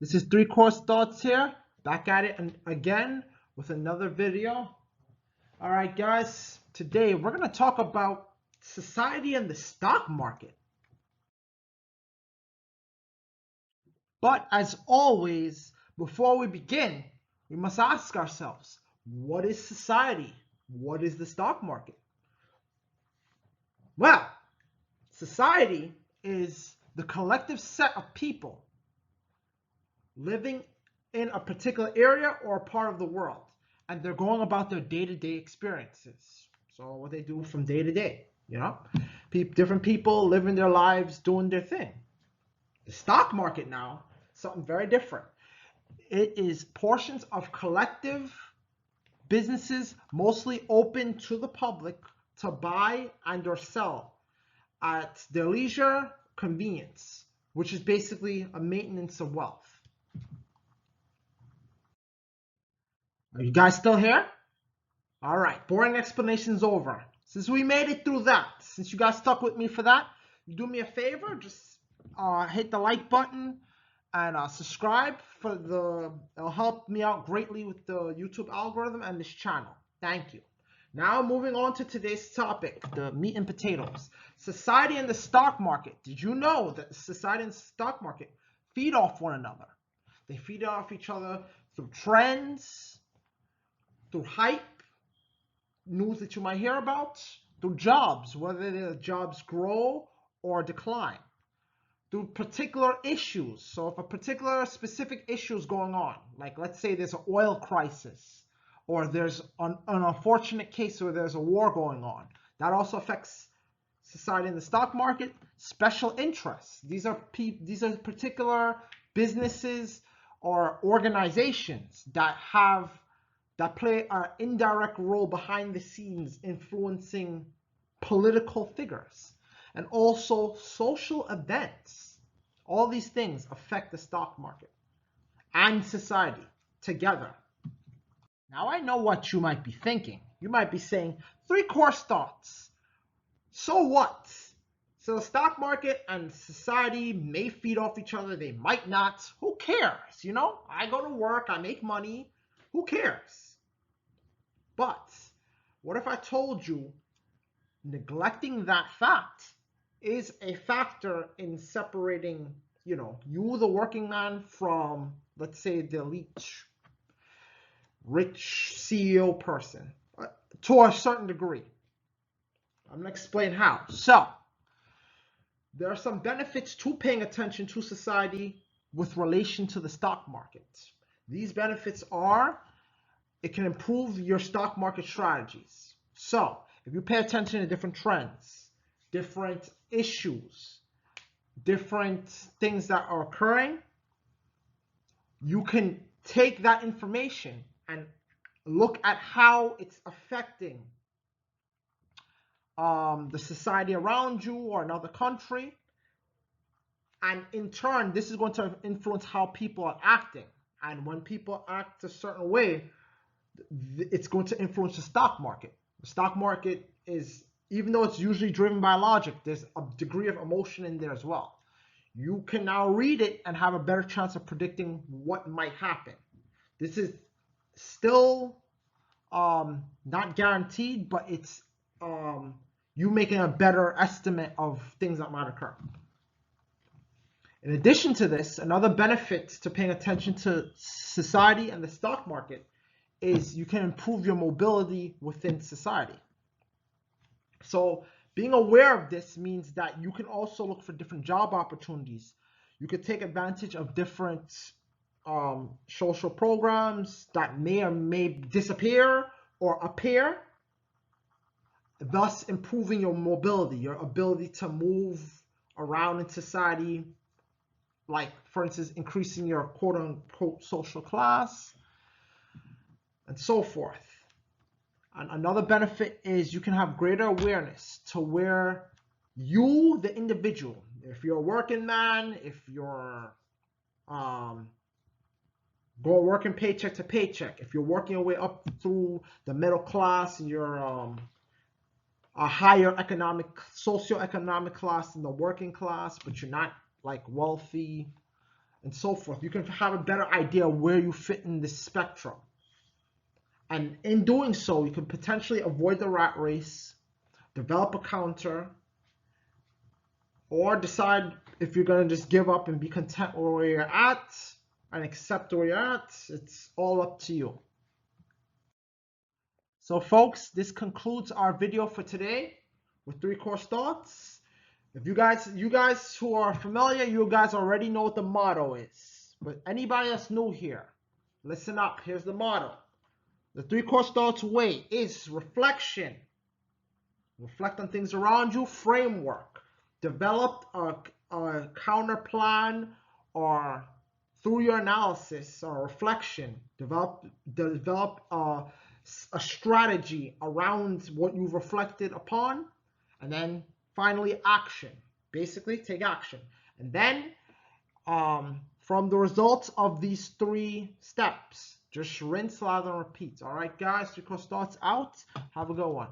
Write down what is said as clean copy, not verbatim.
This is 3Course Thoughts here, back at it again with another video. All right, guys, today we're going to talk about society and the stock market. But as always, before we begin, we must ask ourselves, what is society? What is the stock market? Well, society is the collective set of people living in a particular area or a part of the world, and they're going about their day-to-day experiences. So what they do from day to day, different people living their lives, doing their thing. The stock market now, something very different. It is portions of collective businesses, mostly open to the public to buy and or sell at their leisure, convenience, which is basically a maintenance of wealth. Are you guys still here? All right, boring explanation's over. Since we made it through that, since you guys stuck with me for that, you do me a favor, just hit the like button and subscribe it'll help me out greatly with the YouTube algorithm and this channel. Thank you. Now moving on to today's topic, the meat and potatoes. Society and the stock market. Did you know that society and the stock market feed off one another? They feed off each other through trends, through hype, news that you might hear about, through jobs, whether the jobs grow or decline, through particular issues. So if a particular specific issue is going on, like let's say there's an oil crisis, or there's an unfortunate case where there's a war going on, that also affects society and the stock market. Special interests. These are particular businesses or organizations that play an indirect role behind the scenes influencing political figures, and also social events. All these things affect the stock market and society together. Now I know what you might be thinking. You might be saying, 3Course Thoughts. So what? So the stock market and society may feed off each other. They might not. Who cares? I go to work, I make money. Who cares? But what if I told you neglecting that fact is a factor in separating, you, the working man, from, let's say, the elite, rich CEO person, to a certain degree. I'm going to explain how. So, there are some benefits to paying attention to society with relation to the stock market. These benefits are, it can improve your stock market strategies. So, if you pay attention to different trends, different issues, different things that are occurring, you can take that information and look at how it's affecting the society around you or another country. And in turn, this is going to influence how people are acting. And when people act a certain way, it's going to influence the stock market. The stock market is, even though it's usually driven by logic, there's a degree of emotion in there as well. You can now read it and have a better chance of predicting what might happen. This is still not guaranteed, but it's you making a better estimate of things that might occur. In addition to this, another benefit to paying attention to society and the stock market is you can improve your mobility within society. So being aware of this means that you can also look for different job opportunities. You could take advantage of different social programs that may or may disappear or appear, thus improving your mobility, your ability to move around in society, like, for instance, increasing your quote-unquote social class, and so forth. And another benefit is you can have greater awareness to where you, the individual, if you're a working man, if you're working paycheck to paycheck, if you're working your way up through the middle class and you're a higher socioeconomic class than the working class, but you're not like wealthy, and so forth. You can have a better idea where you fit in the spectrum. And in doing so, you can potentially avoid the rat race, develop a counter, or decide if you're going to just give up and be content where you're at and accept where you're at. It's all up to you. So folks, this concludes our video for today with 3 Course Thoughts. If you guys who are familiar, you guys already know what the motto is. But anybody that's new here, listen up. Here's the motto. The 3 Course Thoughts way is reflection. Reflect on things around you. Framework. Develop a counter plan, or through your analysis or reflection, develop a strategy around what you've reflected upon. And then finally, action. Basically, take action. And then from the results of these 3 steps, just rinse, lather, and repeat. All right, guys, 3 Course Thoughts out. Have a good one.